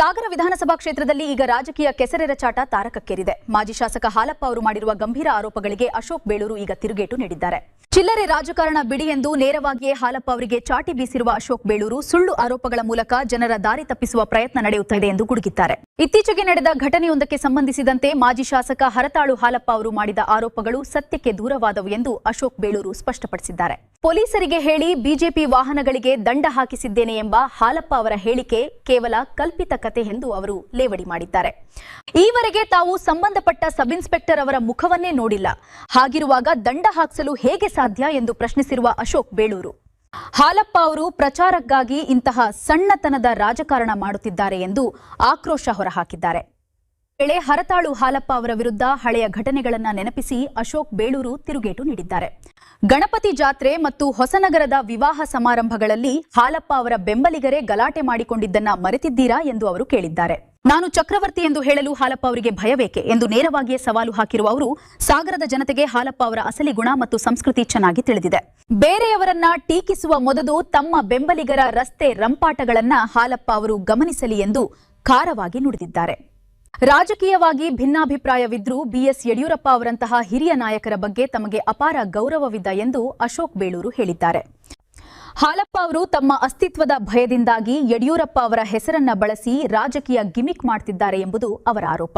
ಸಾಗರ ವಿಧಾನಸಭಾ ಕ್ಷೇತ್ರದಲ್ಲಿ ಈಗ ರಾಜಕೀಯ ಕೆಸರೆರಚಾಟ ತಾರಕಕ್ಕೇರಿದೆ. ಮಾಜಿ ಶಾಸಕ ಹಾಲಪ್ಪ ಅವರು ಮಾಡಿರುವ ಗಂಭೀರ ಆರೋಪಗಳಿಗೆ ಅಶೋಕ್ ಬೇಳೂರು ಈಗ ತಿರುಗೇಟು ನೀಡಿದ್ದಾರೆ. ಚಿಲ್ಲರೆ ರಾಜಕಾರಣ ಬಿಡಿ ಎಂದು ನೇರವಾಗಿಯೇ ಹಾಲಪ್ಪ ಅವರಿಗೆ ಚಾಟಿ ಬೀಸಿರುವ ಅಶೋಕ್ ಬೇಳೂರು ಸುಳ್ಳು ಆರೋಪಗಳ ಮೂಲಕ ಜನರ ದಾರಿ ತಪ್ಪಿಸುವ ಪ್ರಯತ್ನ ನಡೆಯುತ್ತಿದೆ ಎಂದು ಗುಡುಗಿದ್ದಾರೆ. ಇತ್ತೀಚೆಗೆ ನಡೆದ ಘಟನೆಯೊಂದಕ್ಕೆ ಸಂಬಂಧಿಸಿದಂತೆ ಮಾಜಿ ಶಾಸಕ ಹರತಾಳು ಹಾಲಪ್ಪ ಅವರು ಮಾಡಿದ ಆರೋಪಗಳು ಸತ್ಯಕ್ಕೆ ದೂರವಾದವು ಎಂದು ಅಶೋಕ್ ಬೇಳೂರು ಸ್ಪಷ್ಟಪಡಿಸಿದ್ದಾರೆ. ಪೊಲೀಸರಿಗೆ ಹೇಳಿ ಬಿಜೆಪಿ ವಾಹನಗಳಿಗೆ ದಂಡ ಹಾಕಿಸಿದ್ದೇನೆ ಎಂಬ ಹಾಲಪ್ಪ ಅವರ ಹೇಳಿಕೆ ಕೇವಲ ಕಲ್ಪಿತ ಕತೆ ಎಂದು ಅವರು ಲೇವಡಿ ಮಾಡಿದ್ದಾರೆ. ಈವರೆಗೆ ತಾವು ಸಂಬಂಧಪಟ್ಟ ಸಬ್ ಇನ್ಸ್ಪೆಕ್ಟರ್ ಅವರ ಮುಖವನ್ನೇ ನೋಡಿಲ್ಲ, ಹಾಗಿರುವಾಗ ದಂಡ ಹಾಕಿಸಲು ಹೇಗೆ ಸಾಧ್ಯ ಎಂದು ಪ್ರಶ್ನಿಸಿರುವ ಅಶೋಕ್ ಬೇಳೂರು, ಹಾಲಪ್ಪ ಅವರು ಪ್ರಚಾರಕ್ಕಾಗಿ ಇಂತಹ ಸಣ್ಣತನದ ರಾಜಕಾರಣ ಮಾಡುತ್ತಿದ್ದಾರೆ ಎಂದು ಆಕ್ರೋಶ ಹೊರಹಾಕಿದ್ದಾರೆ. ವೇಳೆ ಹರತಾಳು ಹಾಲಪ್ಪ ಅವರ ವಿರುದ್ಧ ಹಳೆಯ ಘಟನೆಗಳನ್ನು ನೆನಪಿಸಿ ಅಶೋಕ್ ಬೇಳೂರು ತಿರುಗೇಟು ನೀಡಿದ್ದಾರೆ. ಗಣಪತಿ ಜಾತ್ರೆ ಮತ್ತು ಹೊಸನಗರದ ವಿವಾಹ ಸಮಾರಂಭಗಳಲ್ಲಿ ಹಾಲಪ್ಪ ಅವರ ಬೆಂಬಲಿಗರೇ ಗಲಾಟೆ ಮಾಡಿಕೊಂಡಿದ್ದನ್ನ ಮರೆತಿದ್ದೀರಾ ಎಂದು ಅವರು ಕೇಳಿದ್ದಾರೆ. ನಾನು ಚಕ್ರವರ್ತಿ ಎಂದು ಹೇಳಲು ಹಾಲಪ್ಪ ಅವರಿಗೆ ಭಯವೇಕೆ ಎಂದು ನೇರವಾಗಿಯೇ ಸವಾಲು ಹಾಕಿರುವ ಅವರು, ಸಾಗರದ ಜನತೆಗೆ ಹಾಲಪ್ಪ ಅವರ ಅಸಲಿ ಗುಣ ಮತ್ತು ಸಂಸ್ಕೃತಿ ಚೆನ್ನಾಗಿ ತಿಳಿದಿದೆ. ಬೇರೆಯವರನ್ನ ಟೀಕಿಸುವ ಮೊದಲು ತಮ್ಮ ಬೆಂಬಲಿಗರ ರಸ್ತೆ ರಂಪಾಟಗಳನ್ನ ಹಾಲಪ್ಪ ಅವರು ಗಮನಿಸಲಿ ಎಂದು ಖಾರವಾಗಿ ನುಡಿದಿದ್ದಾರೆ. ರಾಜಕೀಯವಾಗಿ ಭಿನ್ನಾಭಿಪ್ರಾಯವಿದ್ರೂ ಬಿಎಸ್ ಯಡಿಯೂರಪ್ಪ ಅವರಂತಹ ಹಿರಿಯ ನಾಯಕರ ಬಗ್ಗೆ ತಮಗೆ ಅಪಾರ ಗೌರವವಿದೆ ಎಂದು ಅಶೋಕ್ ಬೇಳೂರು ಹೇಳಿದ್ದಾರೆ. ಹಾಲಪ್ಪ ಅವರು ತಮ್ಮ ಅಸ್ತಿತ್ವದ ಭಯದಿಂದಾಗಿ ಯಡಿಯೂರಪ್ಪ ಅವರ ಹೆಸರನ್ನ ಬಳಸಿ ರಾಜಕೀಯ ಗಿಮಿಕ್ ಮಾಡ್ತಿದ್ದಾರೆ ಎಂಬುದು ಅವರ ಆರೋಪ.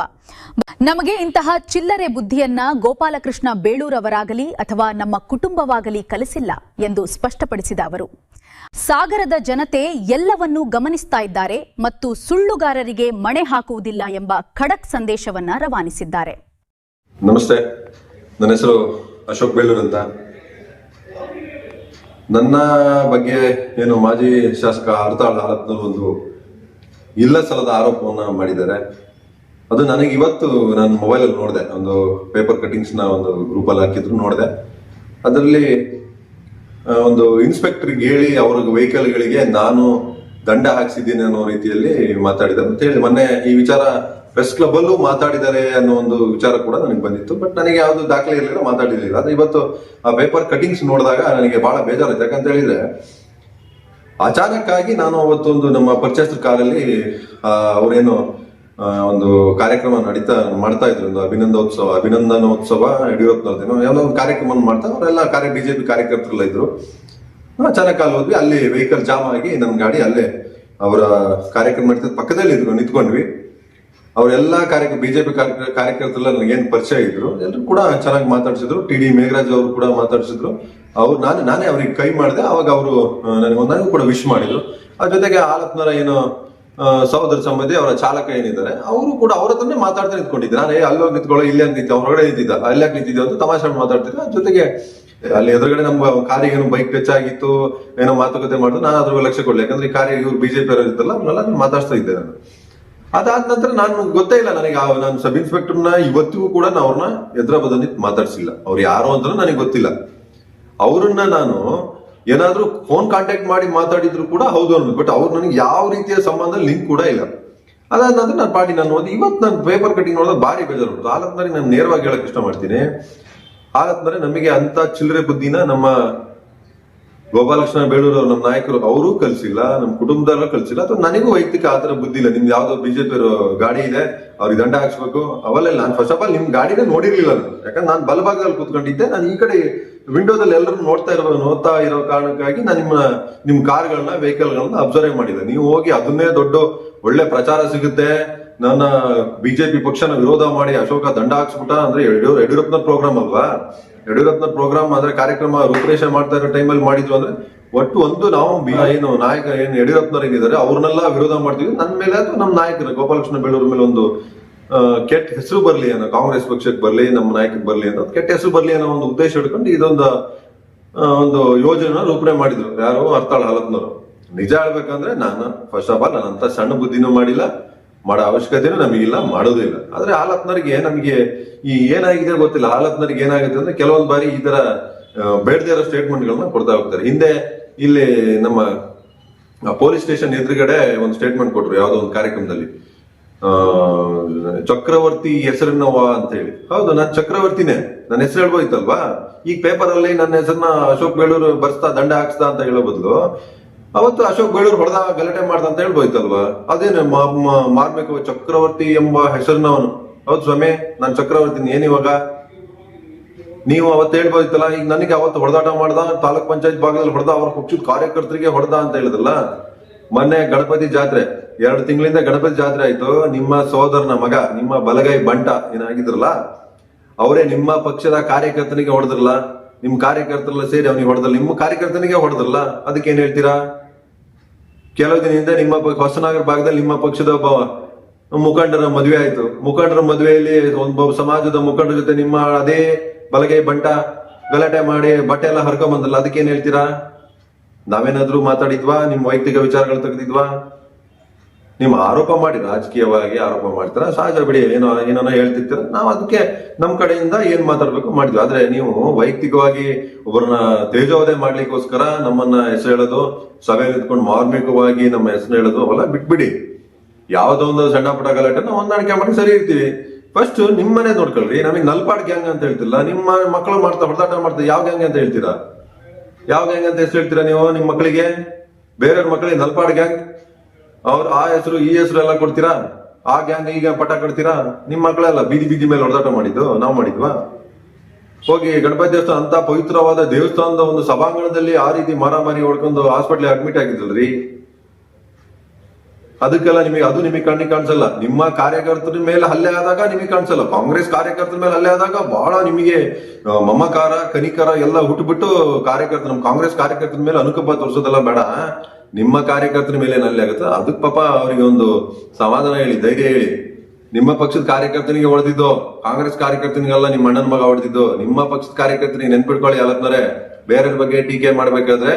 ನಮಗೆ ಇಂತಹ ಚಿಲ್ಲರೆ ಬುದ್ಧಿಯನ್ನ ಗೋಪಾಲಕೃಷ್ಣ ಬೇಳೂರವರಾಗಲಿ ಅಥವಾ ನಮ್ಮ ಕುಟುಂಬವಾಗಲಿ ಕಲಿಸಿಲ್ಲ ಎಂದು ಸ್ಪಷ್ಟಪಡಿಸಿದ ಅವರು, ಸಾಗರದ ಜನತೆ ಎಲ್ಲವನ್ನೂ ಗಮನಿಸ್ತಾ ಇದ್ದಾರೆ ಮತ್ತು ಸುಳ್ಳುಗಾರರಿಗೆ ಮಣೆ ಹಾಕುವುದಿಲ್ಲ ಎಂಬ ಖಡಕ್ ಸಂದೇಶವನ್ನ ರವಾನಿಸಿದ್ದಾರೆ. ನಮಸ್ತೆ, ನನ್ನ ಹೆಸರು ಅಶೋಕ್ ಬೇಳೂರು ಅಂತ. ನನ್ನ ಬಗ್ಗೆ ಏನು ಮಾಜಿ ಶಾಸಕ ಹರತಾಳು ಹಾಲಪ್ಪನವರು ಒಂದು ಇಲ್ಲ ಸಲ್ಲದ ಆರೋಪವನ್ನ ಮಾಡಿದ್ದಾರೆ. ಅದು ನನಗೆ ಇವತ್ತು ನನ್ನ ಮೊಬೈಲಲ್ಲಿ ನೋಡಿದೆ, ಒಂದು ಪೇಪರ್ ಕಟಿಂಗ್ಸ್ನ ಒಂದು ಗ್ರೂಪಲ್ಲಿ ಹಾಕಿದ್ರು ನೋಡಿದೆ. ಅದರಲ್ಲಿ ಒಂದು ಇನ್ಸ್ಪೆಕ್ಟರ್ಗೆ ಹೇಳಿ ಅವ್ರ ವೆಹಿಕಲ್ಗಳಿಗೆ ನಾನು ದಂಡ ಹಾಕ್ಸಿದ್ದೀನಿ ಅನ್ನೋ ರೀತಿಯಲ್ಲಿ ಮಾತಾಡಿದ್ದಾರೆ ಅಂತ ಹೇಳಿ ಮೊನ್ನೆ ಈ ವಿಚಾರ ಪ್ರೆಸ್ ಕ್ಲಬ್ ಅಲ್ಲೂ ಮಾತಾಡಿದ್ದಾರೆ ಅನ್ನೋ ಒಂದು ವಿಚಾರ ಕೂಡ ನನಗೆ ಬಂದಿತ್ತು. ಬಟ್ ನನಗೆ ಯಾವ್ದು ದಾಖಲೆ ಇರಲಿಲ್ಲ, ಮಾತಾಡಿರ್ಲಿಲ್ಲ. ಆದ್ರೆ ಇವತ್ತು ಆ ಪೇಪರ್ ಕಟಿಂಗ್ಸ್ ನೋಡಿದಾಗ ನನಗೆ ಬಹಳ ಬೇಜಾರಾಯ್ತು. ಯಾಕಂತ ಹೇಳಿದ್ರೆ ಅಚಾನಕ್ ಆಗಿ ನಾನು ಅವತ್ತೊಂದು ನಮ್ಮ ಪರಿಚಯಸ್ಥರ ಕಾಲಲ್ಲಿ ಅವ್ರೇನು ಒಂದು ಕಾರ್ಯಕ್ರಮ ಮಾಡ್ತಾ ಇದ್ರು, ಒಂದು ಅಭಿನಂದನೋತ್ಸವ ಯಡಿಯೂರಪ್ಪನವ್ರದೇನೋ ಯಾವುದೋ ಒಂದು ಕಾರ್ಯಕ್ರಮ ಮಾಡ್ತಾ ಅವರೆಲ್ಲ ಬಿಜೆಪಿ ಕಾರ್ಯಕರ್ತರೆಲ್ಲ ಇದ್ರು. ಅಚಾನಕ್ ಅಲ್ಲಿ ಹೋದ್ವಿ, ಅಲ್ಲಿ ವೆಹಿಕಲ್ ಜಾಮ್ ಆಗಿ ನನ್ನ ಗಾಡಿ ಅಲ್ಲೇ ಅವರ ಕಾರ್ಯಕ್ರಮ ಮಾಡ್ತಿದ್ದ ಪಕ್ಕದಲ್ಲಿ ನಿಂತ್ಕೊಂಡ್ವಿ. ಅವರೆಲ್ಲ ಬಿಜೆಪಿ ಕಾರ್ಯಕರ್ತರೆಲ್ಲ ನನಗೇನು ಪರಿಚಯ ಇದ್ರು, ಎಲ್ಲರೂ ಕೂಡ ಚೆನ್ನಾಗಿ ಮಾತಾಡ್ಸಿದ್ರು. ಟಿ.ಡಿ. ಮೇಘರಾಜ್ ಅವರು ಕೂಡ ಮಾತಾಡ್ಸಿದ್ರು. ನಾನೇ ಅವ್ರಿಗೆ ಕೈ ಮಾಡಿದೆ. ಅವಾಗ ಅವರು ನನಗೂ ಕೂಡ ವಿಶ್ ಮಾಡಿದ್ರು. ಅದ್ರ ಜೊತೆಗೆ ಹಾಲಪ್ಪನವರ ಏನು ಸಹೋದರ ಸಂಬಂಧಿ ಅವರ ಚಾಲಕ ಏನಿದ್ದಾರೆ ಅವರು ಕೂಡ ಅವ್ರ ಹತ್ರನೇ ಮಾತಾಡ್ತಾ ನಿಂತ್ಕೊಂಡಿದ್ದೆ. ನಾನು ಅಲ್ಲೋಗಿ ನಿಂತ್ಕೊಳ್ಳೋ, ಇಲ್ಲೇ ನಿಂತಿದ್ದೆ, ಹೊರಗಡೆ ನಿಂತಿದ್ದ, ಅಲ್ಲಾಕ್ ನಿಂತಿದ್ದೆ ಅಂತ ತಮಾಷೆ ಮಾತಾಡ್ತಿದ್ದೆ. ಅದ್ರ ಜೊತೆಗೆ ಅಲ್ಲಿ ಎದುರುಗಡೆ ನಮ್ಮ ಕಾರಿಗೆ ಏನೋ ಬೈಕ್ ಟಚ್ ಆಗಿತ್ತು, ಏನೋ ಮಾತುಕತೆ ಮಾಡಿದ್ರು. ನಾನು ಅದ್ರ ಲಕ್ಷ್ಯ ಕೊಡ್ಲಿ, ಯಾಕಂದ್ರೆ ಈ ಕಾರಿಗೆ ಇವ್ರು ಬಿಜೆಪಿ ಅವರು ಇದ್ದಲ್ಲ, ಅವ್ರನ್ನೆಲ್ಲ ಮಾತಾಡ್ತಾ ಇದ್ದೆ ನಾನು. ಅದಾದ ನಂತರ ನಾನು ಗೊತ್ತೇ ಇಲ್ಲ ನನಗೆ, ನಾನು ಸಬ್ ಇನ್ಸ್ಪೆಕ್ಟರ್ನ ಇವತ್ತಿಗೂ ಕೂಡ ಅವ್ರನ್ನ ಎದುರ ಬದಲಿ ಮಾತಾಡ್ಸಿಲ್ಲ. ಅವ್ರು ಯಾರು ಅಂತ ನನಗೆ ಗೊತ್ತಿಲ್ಲ. ಅವ್ರನ್ನ ನಾನು ಏನಾದ್ರೂ ಫೋನ್ ಕಾಂಟ್ಯಾಕ್ಟ್ ಮಾಡಿ ಮಾತಾಡಿದ್ರು ಕೂಡ ಹೌದು ಅನ್ನೋದು, ಬಟ್ ಅವ್ರು ನನಗೆ ಯಾವ ರೀತಿಯ ಸಂಬಂಧ ಲಿಂಕ್ ಕೂಡ ಇಲ್ಲ. ಅದಾದ ನಂತರ ನಾನು ಪಾರ್ಟಿ ನಾನು ಓದಿ ಇವತ್ತು ನಾನು ಪೇಪರ್ ಕಟಿಂಗ್ ನೋಡಿದಾಗ ಭಾರಿ ಬೇಜಾರು. ಹಾಲಪ್ಪನವ್ರಿಗೆ ನಾನು ನೇರವಾಗಿ ಹೇಳಕ್ ಇಷ್ಟ ಮಾಡ್ತೀನಿ, ಹಾಲಪ್ಪನವ್ರೆ ನಮಗೆ ಅಂತ ಚಿಲ್ಲರೆ ಬುದ್ಧಿನ ನಮ್ಮ ಗೋಪಾಲಕೃಷ್ಣ ಬೇಳೂರು ನಮ್ಮ ನಾಯಕರು ಅವರು ಕಲ್ಸಿಲ್ಲ, ನಮ್ಮ ಕುಟುಂಬದವ್ರು ಕಲ್ಸಿಲ್ಲ, ಅಥವಾ ನನಗೂ ವೈಯಕ್ತಿಕ ಆತರ ಬುದ್ಧಿ ಇಲ್ಲ. ನಿಮ್ದು ಯಾವ್ದೋ ಬಿಜೆಪಿ ಗಾಡಿ ಇದೆ, ಅವ್ರಿಗೆ ದಂಡ ಹಾಕ್ಸ್ಬೇಕು ಅವೆಲ್ಲ. ನಾನು ಫಸ್ಟ್ ಆಫ್ ಆಲ್ ನಿಮ್ ಗಾಡಿನೇ ನೋಡಿರ್ಲಿಲ್ಲ ನಾನು, ಯಾಕಂದ್ರೆ ನಾನು ಬಲಭಾಗದಲ್ಲಿ ಕೂತ್ಕೊಂಡಿದ್ದೆ. ನಾನು ಈ ಕಡೆ ವಿಂಡೋದಲ್ಲಿ ಎಲ್ಲರೂ ನೋಡ್ತಾ ಇರೋ ಕಾರಣಕ್ಕಾಗಿ ನಾನು ನಿಮ್ ಕಾರ್ಗಳನ್ನ ವೆಹಿಕಲ್ಗಳನ್ನ ಅಬ್ಸರ್ವ್ ಮಾಡಿದೆ. ನೀವು ಹೋಗಿ ಅದನ್ನೇ ದೊಡ್ಡ ಒಳ್ಳೆ ಪ್ರಚಾರ ಸಿಗುತ್ತೆ, ನನ್ನ ಬಿಜೆಪಿ ಪಕ್ಷನ ವಿರೋಧ ಮಾಡಿ ಅಶೋಕ ದಂಡ ಹಾಕ್ಸ್ಬಿಟ್ಟ ಅಂದ್ರೆ ಯಡಿಯೂರಪ್ಪನ ಪ್ರೋಗ್ರಾಮ್ ಅಲ್ವಾ? ಯಡಿಯೂರಪ್ಪನ ಪ್ರೋಗ್ರಾಮ್ ಆದ್ರೆ ಕಾರ್ಯಕ್ರಮ ರೂಪರೇಷೆ ಮಾಡ್ತಾ ಇರೋ ಟೈಮಲ್ಲಿ ಮಾಡಿದ್ರು ಅಂದ್ರೆ ಒಟ್ಟು ಒಂದು ನಾವು ಏನು ನಾಯಕ ಏನು ಯಡಿಯೂರಪ್ಪನವ್ರು ಏನಿದ್ದಾರೆ ಅವ್ರನ್ನೆಲ್ಲ ವಿರೋಧ ಮಾಡ್ತೀವಿ. ನನ್ನ ಮೇಲೆ ಅಥವಾ ನಮ್ಮ ನಾಯಕರ ಗೋಪಾಲಕೃಷ್ಣ ಬೇಳೂರು ಮೇಲೆ ಒಂದು ಕೆಟ್ಟ ಹೆಸರು ಬರ್ಲಿ ಅನ್ನೋ, ಕಾಂಗ್ರೆಸ್ ಪಕ್ಷಕ್ಕೆ ಬರ್ಲಿ, ನಮ್ಮ ನಾಯಕಕ್ಕೆ ಬರ್ಲಿ ಅನ್ನೋ ಕೆಟ್ಟ ಹೆಸರು ಬರ್ಲಿ ಅನ್ನೋ ಒಂದು ಉದ್ದೇಶ ಹಿಡ್ಕೊಂಡು ಒಂದು ಯೋಜನೆ ರೂಪಣೆ ಮಾಡಿದ್ರು. ಯಾರು? ಹರತಾಳು ಹಾಲಪ್ಪನವರು. ನಿಜ ಹೇಳ್ಬೇಕಂದ್ರೆ ನಾನು ಫಸ್ಟ್ ಆಫ್ ಆಲ್ ನಾನಂತ ಸಣ್ಣ ಬುದ್ಧಿನೂ ಮಾಡಿಲ್ಲ, ಮಾಡೋ ಅವಶ್ಯಕತೆನೂ ನಮಗಿಲ್ಲ, ಮಾಡೋದಿಲ್ಲ. ಆದ್ರೆ ಹಾಲಪ್ಪನವ್ರಿಗೆ ನಮಗೆ ಈ ಏನಾಗಿದೆ ಗೊತ್ತಿಲ್ಲ. ಹಾಲಪ್ಪನವ್ರಿಗೆ ಏನಾಗುತ್ತೆ ಅಂದ್ರೆ ಕೆಲವೊಂದು ಬಾರಿ ಈ ತರ ಬೇಡದೇ ಇರೋ ಸ್ಟೇಟ್ಮೆಂಟ್ಗಳನ್ನ ಕೊಡ್ತಾ ಹೋಗ್ತಾರೆ. ಹಿಂದೆ ಇಲ್ಲಿ ನಮ್ಮ ಪೊಲೀಸ್ ಸ್ಟೇಷನ್ ಎದುರುಗಡೆ ಒಂದು ಸ್ಟೇಟ್ಮೆಂಟ್ ಕೊಟ್ರು ಯಾವುದೋ ಒಂದು ಕಾರ್ಯಕ್ರಮದಲ್ಲಿ, ಚಕ್ರವರ್ತಿ ಹೆಸರಿನವ ಅಂತ ಹೇಳಿ. ಹೌದು, ನಾನು ಚಕ್ರವರ್ತಿನೇ, ನನ್ನ ಹೆಸರು ಹೇಳ್ಬೋಯ್ತಲ್ವಾ? ಈಗ ಪೇಪರ್ ಅಲ್ಲಿ ನನ್ನ ಹೆಸರನ್ನ ಅಶೋಕ್ ಬೇಳೂರು ಬರ್ಸ್ತಾ ದಂಡ ಹಾಕ್ಸ್ತಾ ಅಂತ ಹೇಳೋ ಬದಲು ಅವತ್ತು ಅಶೋಕ್ ಬೇಳೂರು ಹೊಡೆದ ಗಲಾಟೆ ಮಾಡ್ದ ಅಂತ ಹೇಳ್ಬೋಯ್ತಲ್ವಾ? ಅದೇನು ಮಾರ್ಮಿಕ ಚಕ್ರವರ್ತಿ ಎಂಬ ಹೆಸರಿನವನು. ಹೌದು ಸ್ವಾಮಿ, ನಾನು ಚಕ್ರವರ್ತಿನಿ, ಏನಿವಾಗ ನೀವು ಅವತ್ತು ಹೇಳ್ಬೋದಿತ್ತಲ್ಲ. ಈಗ ನನಗೆ ಅವತ್ತು ಹೊಡೆದಾಟ ಮಾಡ್ದ, ತಾಲೂಕ್ ಪಂಚಾಯತ್ ಭಾಗದಲ್ಲಿ ಹೊಡೆದ, ಅವ್ರ ಪಕ್ಷದ ಕಾರ್ಯಕರ್ತರಿಗೆ ಹೊಡೆದ ಅಂತ ಹೇಳಿದ್ರಲ್ಲ. ಮೊನ್ನೆ ಗಣಪತಿ ಜಾತ್ರೆ, 2 ತಿಂಗಳಿಂದ ಗಣಪತಿ ಜಾತ್ರೆ ಆಯ್ತು. ನಿಮ್ಮ ಸೋದರನ ಮಗ, ನಿಮ್ಮ ಬಲಗೈ ಬಂಟ ಏನಾಗಿದ್ರಲ್ಲ, ಅವರೇ ನಿಮ್ಮ ಪಕ್ಷದ ಕಾರ್ಯಕರ್ತನಿಗೆ ಹೊಡೆದ್ರಲ್ಲ. ನಿಮ್ ಕಾರ್ಯಕರ್ತರೆಲ್ಲ ಸೇರಿ ಅವನಿಗೆ ಹೊಡೆದ್ರಲ್ಲ, ನಿಮ್ಮ ಕಾರ್ಯಕರ್ತನಿಗೆ ಹೊಡೆದ್ರಲ್ಲ. ಅದಕ್ಕೆ ಏನ್ ಹೇಳ್ತೀರಾ? ಕೆಲವು ದಿನ ಹಿಂದೆ ನಿಮ್ಮ ಹೊಸನಗರ ಭಾಗದಲ್ಲಿ ನಿಮ್ಮ ಪಕ್ಷದ ಒಬ್ಬ ಮುಖಂಡರ ಮದುವೆ ಆಯ್ತು. ಮುಖಂಡರ ಮದುವೆಯಲ್ಲಿ ಒಬ್ಬ ಸಮಾಜದ ಮುಖಂಡರ ಜೊತೆ ನಿಮ್ಮ ಅದೇ ಬಲಗೈ ಬಂಟ ಗಲಾಟೆ ಮಾಡಿ ಬಟ್ಟೆ ಎಲ್ಲ ಹರ್ಕೊಂಡ್ ಬಂದಲ್ಲ. ಅದಕ್ಕೆ ಏನ್ ಹೇಳ್ತೀರಾ? ನಾವೇನಾದ್ರೂ ಮಾತಾಡಿದ್ವಾ? ನಿಮ್ ವೈಯಕ್ತಿಕ ವಿಚಾರಗಳು ತೆಗೆದಿದ್ವಾ? ನೀವು ಆರೋಪ ಮಾಡಿ, ರಾಜಕೀಯವಾಗಿ ಆರೋಪ ಮಾಡ್ತೀರಾ, ಸಹಜ ಬಿಡಿ. ಏನೋ ಹೇಳ್ತಿರ್ತೀರ, ನಾವು ಅದಕ್ಕೆ ನಮ್ ಕಡೆಯಿಂದ ಏನ್ ಮಾತಾಡ್ಬೇಕು ಮಾಡಿದ್ವಿ. ಆದ್ರೆ ನೀವು ವೈಯಕ್ತಿಕವಾಗಿ ಒಬ್ಬರನ್ನ ತೇಜೋವಧೆ ಮಾಡ್ಲಿಕ್ಕೋಸ್ಕರ ನಮ್ಮನ್ನ ಹೆಸರು ಹೇಳೋದು, ಸಭೆಯಲ್ಲಿ ನಿಂತ್ಕೊಂಡು ಮಾರ್ಮಿಕವಾಗಿ ನಮ್ಮ ಹೆಸರು ಹೇಳೋದು ಅವೆಲ್ಲ ಬಿಟ್ಬಿಡಿ. ಯಾವ್ದೋ ಒಂದು ಸಣ್ಣ ಪುಟ್ಟ ಗಲಾಟೆ ನಾವು ಹೊಂದಾಣಿಕೆ ಮಾಡಿ ಸರಿ ಇರ್ತೀವಿ. ಫಸ್ಟ್ ನಿಮ್ಮನೆ ನೋಡ್ಕೊಳ್ರಿ. ನಮಗೆ ನಲ್ಪಾಡ್ ಗ್ಯಾಂಗ್ ಅಂತ ಹೇಳ್ತಿಲ್ಲ, ನಿಮ್ಮ ಮಕ್ಕಳು ಹೊಡೆದಾಟ ಮಾಡ್ತಾರೆ. ಯಾವ ಗ್ಯಾಂಗ್ ಅಂತ ಹೇಳ್ತೀರಾ? ಯಾವ ಗ್ಯಾಂಗ್ ಅಂತ ಹೆಸರು ಹೇಳ್ತೀರಾ ನೀವು ನಿಮ್ಮ ಮಕ್ಕಳಿಗೆ? ಬೇರೆಯವ್ರ ಮಕ್ಕಳಿಗೆ ನಲ್ಪಾಡ್ ಗ್ಯಾಂಗ್, ಅವ್ರು ಆ ಹೆಸರು ಈ ಹೆಸರು ಎಲ್ಲ ಕೊಡ್ತೀರಾ? ಆ ಗ್ಯಾಂಗ್ ಈಗ ಪಟ ಕಟ್ತೀರಾ? ನಿಮ್ ಮಕ್ಕಳೆಲ್ಲ ಬೀದಿ ಮೇಲೆ ಹೊಡೆದಾಟ ಮಾಡಿದ್ದು ನಾವು ಮಾಡಿದ್ವಾ? ಹೋಗಿ ಗಣಪತಿ ದೇವಸ್ಥಾನ ಅಂತ ಪವಿತ್ರವಾದ ದೇವಸ್ಥಾನದ ಒಂದು ಸಭಾಂಗಣದಲ್ಲಿ ಆ ರೀತಿ ಮಾರಾಮಾರಿ ಹೊಡ್ಕೊಂಡು ಹಾಸ್ಪಿಟ್ಲ್ ಅಡ್ಮಿಟ್ ಆಗಿದ್ದಲ್ರಿ. ಅದಕ್ಕೆಲ್ಲ ನಿಮಗೆ ಕಣ್ಣಿಗೆ ಕಾಣಿಸಲ್ಲ. ನಿಮ್ಮ ಕಾರ್ಯಕರ್ತರ ಮೇಲೆ ಹಲ್ಲೆ ಆದಾಗ ನಿಮಗೆ ಕಾಣಿಸಲ್ಲ. ಕಾಂಗ್ರೆಸ್ ಕಾರ್ಯಕರ್ತರ ಮೇಲೆ ಹಲ್ಲೆ ಆದಾಗ ಬಹಳ ನಿಮಗೆ ಮಮಕಾರ ಕನಿಕರ ಎಲ್ಲ ಹುಟ್ಟುಬಿಟ್ಟು ನಮ್ಮ ಕಾಂಗ್ರೆಸ್ ಕಾರ್ಯಕರ್ತರ ಮೇಲೆ ಅನುಕಂಪ ತೋರಿಸೋದೆಲ್ಲ ಬೇಡ. ನಿಮ್ಮ ಕಾರ್ಯಕರ್ತರ ಮೇಲೆ ಏನ್ ಹಲ್ಲೆ ಆಗುತ್ತೆ ಅದಕ್ಕೆ ಪಾಪ ಅವರಿಗೆ ಒಂದು ಸಮಾಧಾನ ಹೇಳಿ, ಧೈರ್ಯ ಹೇಳಿ. ನಿಮ್ಮ ಪಕ್ಷದ ಕಾರ್ಯಕರ್ತನಿಗೆ ಹೊಡೆದಿದ್ದು, ಕಾಂಗ್ರೆಸ್ ಕಾರ್ಯಕರ್ತನಿಗೆಲ್ಲ ನಿಮ್ಮ ಅಣ್ಣನ ಮಗ ಹೊಡೆದಿದ್ದು. ನಿಮ್ಮ ಪಕ್ಷದ ಕಾರ್ಯಕರ್ತನಿಗೆ ನೆನ್ಪಿಟ್ಕೊಳ್ಳಿ. ಅಲ್ಲತ್ನರೆ ಬೇರೆಯವ್ರ ಬಗ್ಗೆ ಟೀಕೆ ಮಾಡ್ಬೇಕಾದ್ರೆ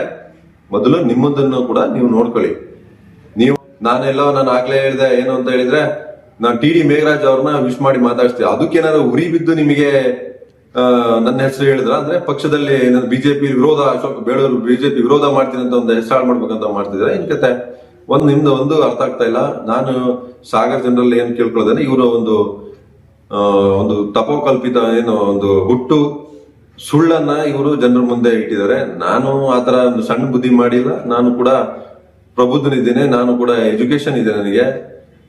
ಮೊದಲು ನಿಮ್ಮದನ್ನು ಕೂಡ ನೀವು ನೋಡ್ಕೊಳ್ಳಿ. ನಾನು ಆಗ್ಲೇ ಹೇಳಿದೆ ಏನು ಅಂತ ಹೇಳಿದ್ರೆ, ನಾನು ಟಿ.ಡಿ. ಮೇಘರಾಜ್ ಅವ್ರನ್ನ ವಿಶ್ ಮಾಡಿ ಮಾತಾಡ್ತೀವಿ. ಅದಕ್ಕೇನಾದ್ರು ಉರಿ ಬಿದ್ದು ನಿಮಗೆ ನನ್ನ ಹೆಸರು ಹೇಳಿದ್ರ ಅಂದ್ರೆ ಪಕ್ಷದಲ್ಲಿ ಬಿಜೆಪಿ ವಿರೋಧ, ಅಶೋಕ್ ಬೇಳೂರು ಬಿಜೆಪಿ ವಿರೋಧ ಮಾಡ್ತೀನಿ ಅಂತ ಒಂದು ಹೆಸರು ಮಾಡ್ಬೇಕಂತ ಮಾಡ್ತಿದ್ರೆ ಏನ್ ಕತೆ? ನಿಮ್ದು ಒಂದು ಅರ್ಥ ಆಗ್ತಾ ಇಲ್ಲ. ನಾನು ಸಾಗರ್ ಜನರಲ್ಲಿ ಏನ್ ಕೇಳ್ಕೊಳ್ಳೋದ್ರೆ, ಇವರು ಒಂದು ತಪೋಕಲ್ಪಿತ ಒಂದು ಹುಟ್ಟು ಸುಳ್ಳನ್ನ ಇವರು ಜನರ ಮುಂದೆ ಇಟ್ಟಿದ್ದಾರೆ. ನಾನು ಆತರ ಒಂದು ಸಣ್ಣ ಬುದ್ಧಿ ಮಾಡಿಲ್ಲ. ನಾನು ಕೂಡ ಪ್ರಬುದ್ಧನಿದ್ದೇನೆ, ನಾನು ಕೂಡ ಎಜುಕೇಶನ್ ಇದೆ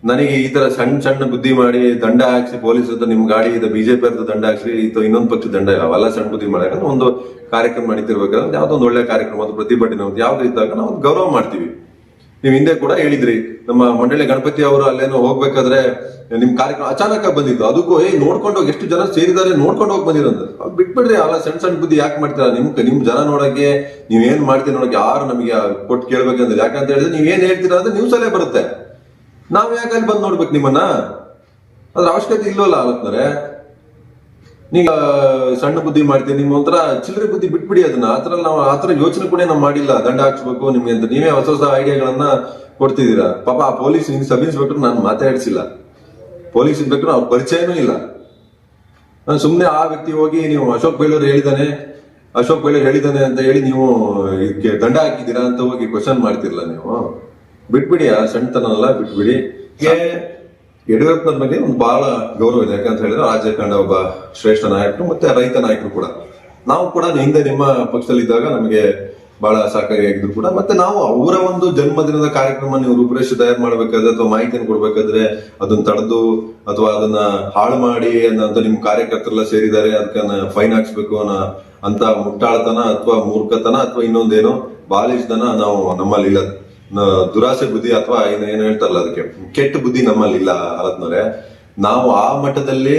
ನನಗೆ ಈ ತರ ಸಣ್ಣ ಬುದ್ಧಿ ಮಾಡಿ ದಂಡ ಹಾಕ್ಸಿ ಪೊಲೀಸ್ ಹತ್ರ ನಿಮ್ ಗಾಡಿ ಇದೆ ಬಿಜೆಪಿ ಹತ್ರ ದಂಡ ಹಾಕ್ಸಿ ಇನ್ನೊಂದು ಪಕ್ಷ ದಂಡ ಅವೆಲ್ಲ ಸಣ್ಣ ಬುದ್ಧಿ ಮಾಡಕ್ಕೆ ಒಂದು ಕಾರ್ಯಕ್ರಮ ನಡೀತಿರ್ಬೇಕಾದ್ರೆ ಯಾವ್ದೋ ಒಂದು ಒಳ್ಳೆ ಕಾರ್ಯಕ್ರಮ, ಒಂದು ಪ್ರತಿಭಟನೆ ಯಾವ್ದು ಇದ್ದಾಗ ನಾವು ಗೌರವ ಮಾಡ್ತೀವಿ. ನೀವ್ ಹಿಂದೆ ಕೂಡ ಹೇಳಿದ್ರಿ, ನಮ್ಮ ಮಂಡಳಿ ಗಣಪತಿ ಅವರು ಅಲ್ಲೇನೋ ಹೋಗ್ಬೇಕಾದ್ರೆ ನಿಮ್ ಕಾರ್ಯಕ್ರಮ ಅಚಾನಕ್ ಆಗಿ ಬಂದಿದ್ದು. ಅದಕ್ಕೂ ನೋಡ್ಕೊಂಡು ಹೋಗಿ ಎಷ್ಟು ಜನ ಸೇರಿದ್ದಾರೆ ನೋಡ್ಕೊಂಡು ಹೋಗಿ ಬಂದಿರೋದು. ಅದು ಬಿಟ್ಬಿಡ್ರಿ, ಅಲ್ಲ ಸಣ್ಣ ಬುದ್ಧಿ ಯಾಕೆ ಮಾಡ್ತೀರಾ? ನಿಮ್ ಜನ ನೋಡಕ್ಕೆ ನೀವೇನ್ ಮಾಡ್ತೀರಿ ನೋಡಕ್ಕೆ ಯಾರು ನಮಗೆ ಕೊಟ್ಟು ಕೇಳ್ಬೇಕಂದ್ರೆ, ಯಾಕಂತ ಹೇಳಿದ್ರೆ ನೀವೇನ್ ಹೇಳ್ತೀರಾ ಅಂದ್ರೆ ನ್ಯೂಸ್ ಅಲ್ಲೇ ಬರುತ್ತೆ. ನಾವ್ ಯಾಕೆ ಅಲ್ಲಿ ಬಂದು ನೋಡ್ಬೇಕು ನಿಮ್ಮನ್ನ? ಅದ್ರ ಅವಶ್ಯಕತೆ ಇಲ್ಲವಲ್ಲ. ಅಲ್ಲತ್ತಾರೆ ನೀಗ ಸಣ್ಣ ಬುದ್ಧಿ ಮಾಡ್ತೀವಿ, ನಿಮ್ ಒಂಥರ ಚಿಲ್ಲರೆ ಬುದ್ಧಿ ಬಿಟ್ಬಿಡಿ ಅದನ್ನ. ಆತರ ಯೋಚನೆ ಕೂಡ ನಾವು ಮಾಡಿಲ್ಲ. ದಂಡ ಹಾಕ್ಸ್ಬೇಕು ನಿಮ್ಗೆ ಅಂತ ನೀವೇ ಹೊಸ ಐಡಿಯಾಗಳನ್ನ ಕೊಡ್ತಿದ್ದೀರಾ. ಪಾಪ ಆ ಪೊಲೀಸ್ ಸಬ್ ಇನ್ಸ್ಪೆಕ್ಟರ್ ನಾನು ಮಾತಾಡಿಸಿಲ್ಲ, ಪೊಲೀಸ್ ಇನ್ಸ್ಪೆಕ್ಟರ್ ಅವ್ರ ಪರಿಚಯನೂ ಇಲ್ಲ. ನಾನು ಸುಮ್ನೆ ಆ ವ್ಯಕ್ತಿ ಹೋಗಿ ನೀವು ಅಶೋಕ್ ಬೇಳೂರು ಹೇಳಿದಾನೆ ಅಂತ ಹೇಳಿ ನೀವು ಇದಕ್ಕೆ ದಂಡ ಹಾಕಿದ್ದೀರಾ ಅಂತ ಹೋಗಿ ಕ್ವಶನ್ ಮಾಡ್ತಿರಲ್ಲ ನೀವು. ಬಿಟ್ಬಿಡಿ ಆ ಸಣ್ಣತನಲ್ಲ, ಬಿಟ್ಬಿಡಿ. ಯಡಿಯೂರಪ್ಪನವ್ರ ಬಗ್ಗೆ ಒಂದು ಬಹಳ ಗೌರವ ಇದೆ. ಯಾಕಂತ ಹೇಳಿದ್ರೆ ರಾಜ್ಯ ಕಂಡ ಒಬ್ಬ ಶ್ರೇಷ್ಠ ನಾಯಕರು ಮತ್ತೆ ರೈತ ನಾಯಕರು ಕೂಡ. ನಾವು ಕೂಡ ಹಿಂದೆ ನಿಮ್ಮ ಪಕ್ಷದಲ್ಲಿ ಇದ್ದಾಗ ನಮಗೆ ಬಹಳ ಸಹಕಾರಿಯಾಗಿದ್ರು ಕೂಡ. ಮತ್ತೆ ನಾವು ಅವರ ಒಂದು ಜನ್ಮದಿನದ ಕಾರ್ಯಕ್ರಮ ನೀವು ರೂಪುರೇಷೆ ತಯಾರು ಮಾಡ್ಬೇಕಾದ್ರೆ ಅಥವಾ ಮಾಹಿತಿಯನ್ನು ಕೊಡ್ಬೇಕಾದ್ರೆ ಅದನ್ನ ತಡೆದು ಅಥವಾ ಅದನ್ನ ಹಾಳು ಮಾಡಿ ಅಂತ ನಿಮ್ ಕಾರ್ಯಕರ್ತರೆಲ್ಲ ಸೇರಿದ್ದಾರೆ ಅದಕ್ಕೆ ಫೈನ್ ಹಾಕ್ಸ್ಬೇಕು ಅಂತ ಮುಟ್ಟಾಳತನ ಅಥವಾ ಮೂರ್ಖತನ ಅಥವಾ ಇನ್ನೊಂದೇನೋ ಬಾಲಿಷ್ದನ ನಾವು ನಮ್ಮಲ್ಲಿ ಇಲ್ಲ. ದುರಾಸೆ ಬುದ್ಧಿ ಅಥವಾ ಏನ್ ಹೇಳ್ತಾರಲ್ಲ ಅದಕ್ಕೆ ಕೆಟ್ಟ ಬುದ್ಧಿ ನಮ್ಮಲ್ಲಿ ಇಲ್ಲ. ಅಲತ್ನವ್ರೆ, ನಾವು ಆ ಮಟ್ಟದಲ್ಲಿ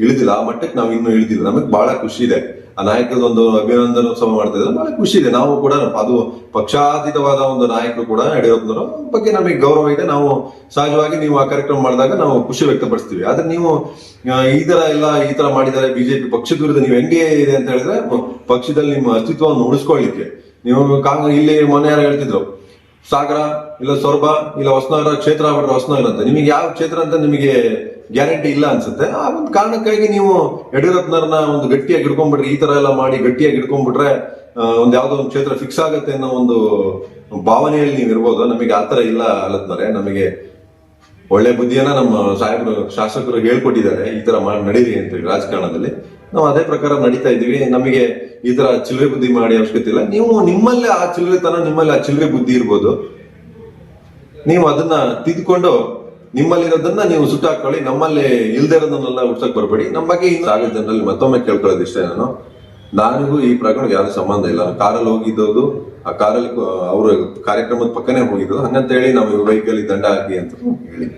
ಇಳಿದಿಲ್ಲ, ಆ ಮಟ್ಟಕ್ಕೆ ನಾವು ಇನ್ನೂ ಇಳಿದಿಲ್ಲ. ನಮಗ್ ಬಹಳ ಖುಷಿ ಇದೆ. ಆ ನಾಯಕದ ಒಂದು ಅಭಿನಂದನೋತ್ಸವ ಮಾಡ್ತಾ ಇದ್ರೆ ಬಹಳ ಖುಷಿ ಇದೆ. ನಾವು ಕೂಡ ಅದು ಪಕ್ಷಾತೀತವಾದ ಒಂದು ನಾಯಕರು ಕೂಡ ಯಡಿಯೂರಪ್ಪನವರ ಬಗ್ಗೆ ನಮಗೆ ಗೌರವ ಇದೆ. ನಾವು ಸಹಜವಾಗಿ ನೀವು ಆ ಕಾರ್ಯಕ್ರಮ ಮಾಡಿದಾಗ ನಾವು ಖುಷಿ ವ್ಯಕ್ತಪಡಿಸ್ತೀವಿ. ಆದ್ರೆ ನೀವು ಈ ತರ ಮಾಡಿದ್ದಾರೆ ಬಿಜೆಪಿ ಪಕ್ಷದ ವಿರುದ್ಧ ನೀವು ಹೆಂಗೆ ಇದೆ ಅಂತ ಹೇಳಿದ್ರೆ, ಪಕ್ಷದಲ್ಲಿ ನಿಮ್ಮ ಅಸ್ತಿತ್ವವನ್ನು ಉಳಿಸ್ಕೊಳ್ಳಿಕ್ಕೆ ನೀವು ಇಲ್ಲಿ ಮೊನ್ನೆ ಯಾರು ಹೇಳ್ತಿದ್ರು, ಸಾಗರ ಇಲ್ಲ ಸೊರಬ ಇಲ್ಲ ಹೊಸನಗರ ಕ್ಷೇತ್ರ ಆಗ್ಬಿಟ್ರೆ ಹೊಸನಗರ ಅಂತ. ನಿಮಗೆ ಯಾವ ಕ್ಷೇತ್ರ ಅಂತ ನಿಮಗೆ ಗ್ಯಾರಂಟಿ ಇಲ್ಲ ಅನ್ಸುತ್ತೆ. ಆ ಒಂದು ಕಾರಣಕ್ಕಾಗಿ ನೀವು ಯಡಿಯೂರಪ್ಪನವ್ರನ್ನ ಒಂದು ಗಟ್ಟಿಯಾಗಿ ಹಿಡ್ಕೊಂಡ್ಬಿಟ್ರೆ, ಈ ತರ ಎಲ್ಲ ಮಾಡಿ ಗಟ್ಟಿಯಾಗಿ ಹಿಡ್ಕೊಂಡ್ಬಿಟ್ರೆ ಒಂದ್ ಯಾವ್ದೋ ಒಂದು ಕ್ಷೇತ್ರ ಫಿಕ್ಸ್ ಆಗುತ್ತೆ ಅನ್ನೋ ಒಂದು ಭಾವನೆಯಲ್ಲಿ ನೀವು ಇರ್ಬೋದು. ನಮಗೆ ಆತರ ಇಲ್ಲ ಅಲ್ಲತ್ತಾರೆ. ನಮಗೆ ಒಳ್ಳೆ ಬುದ್ಧಿಯನ್ನ ನಮ್ಮ ಸಾಹೇಬರು ಶಾಸಕರು ಹೇಳ್ಕೊಟ್ಟಿದ್ದಾರೆ, ಈ ತರ ಮಾಡಿ ನಡೀರಿ ಅಂತ ಹೇಳಿ ರಾಜಕಾರಣದಲ್ಲಿ. ನಾವು ಅದೇ ಪ್ರಕಾರ ನಡೀತಾ ಇದೀವಿ. ನಮಗೆ ಈ ತರ ಚಿಲ್ಲರೆ ಬುದ್ಧಿ ಮಾಡಿ ಅವಶ್ಯಕತೆ ಇಲ್ಲ. ನೀವು ನಿಮ್ಮಲ್ಲೇ ಆ ಚಿಲ್ಲರೆತನ, ನಿಮ್ಮಲ್ಲಿ ಆ ಚಿಲ್ಲರೆ ಬುದ್ಧಿ ಇರ್ಬೋದು, ನೀವು ಅದನ್ನ ತಿದ್ಕೊಂಡು ನಿಮ್ಮಲ್ಲಿರೋದನ್ನ ನೀವು ಸುಟ್ಟಾಕೊಳ್ಳಿ. ನಮ್ಮಲ್ಲಿ ಇಲ್ದೇ ಇರೋದನ್ನೆಲ್ಲ ಹುಡ್ಸಕ್ ಬರ್ಬೇಡಿ. ನಮ್ಮ ಬಗ್ಗೆ ಇನ್ನು ಸಾಗಷ್ಟು ಜನರಲ್ಲಿ ಮತ್ತೊಮ್ಮೆ ಕೇಳ್ಕೊಳ್ಳೋದು ಇಷ್ಟೇ, ನನಗೂ ಈ ಪ್ರಕರಣಕ್ಕೆ ಯಾವ್ದು ಸಂಬಂಧ ಇಲ್ಲ. ಕಾರಲ್ಲಿ ಹೋಗಿದ್ದೋದು, ಆ ಕಾರಲ್ಲಿ ಅವ್ರ ಕಾರ್ಯಕ್ರಮದ ಪಕ್ಕನೇ ಹೋಗಿದ್ದು, ಹಂಗಂತ ಹೇಳಿ ನಾವು ವೆಹಿಕಲ್ ದಂಡ ಹಾಕಿ ಅಂತ ಹೇಳಿ